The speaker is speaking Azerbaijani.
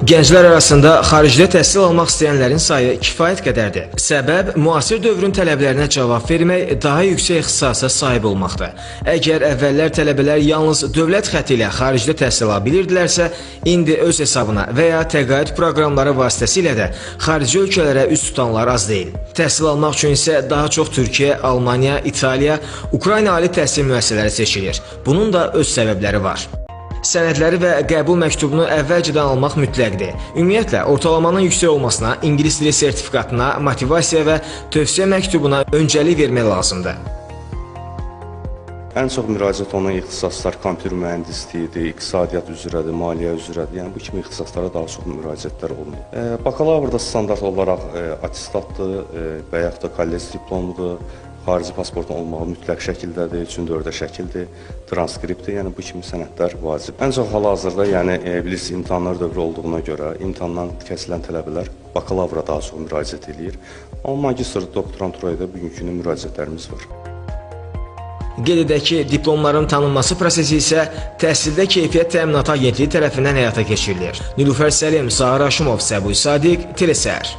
Gənclər arasında xaricdə təhsil almaq istəyənlərin sayı kifayət qədərdir. Səbəb müasir dövrün tələblərinə cavab vermək, daha yüksək ixtisasa sahib olmaqdır. Əgər əvvəllər tələbələr yalnız dövlət xətti ilə xaricdə təhsil ala bilirdilərsə, indi öz hesabına və ya təqaüd proqramları vasitəsilə də xarici ölkələrə üz tutanlar az deyil. Təhsil almaq üçün isə daha çox Türkiyə, Almaniya, İtaliya, Ukrayna ali təhsil müəssisələri seçilir. Bunun da öz səbəbləri var. Sənədləri və qəbul məktubunu əvvəlcədən almaq mütləqdir. Ümumiyyətlə, ortalamanın yüksək olmasına, ingilis dili sertifikatına, motivasiya və tövsiyə məktubuna öncəlik vermək lazımdır. Ən çox müraciət olunan ixtisaslar kompüter mühəndisliyidir, iqtisadiyyat üzrədir, maliyyə üzrədir. Yəni bu kimi ixtisaslara daha çox müraciətlər olunur. Bakalavrda standart olaraq attestatdır və yaxud da kollec diplomudur. Xarici pasportun olmağı mütləq şəkildədir, 3-4 şəkildir, transkriptdir, yəni bu kimi sənədlər vacib. Ən çox hal-hazırda, yəni bilirsiniz, imtahanlar dövrü olduğuna görə imtahandan kəsilən tələbələr bakalavra daha çox müraciət edir. Amma magistr, doktoranturaya da bugünkü günün müraciətlərimiz var. Qeyd edək ki, diplomların tanınması prosesi isə Təhsildə Keyfiyyət Təminatı Agentliyi tərəfindən həyata keçirilir. Nilüfər Səlim, Sahar Aşımov, Səbuy Sadiq, Telesər.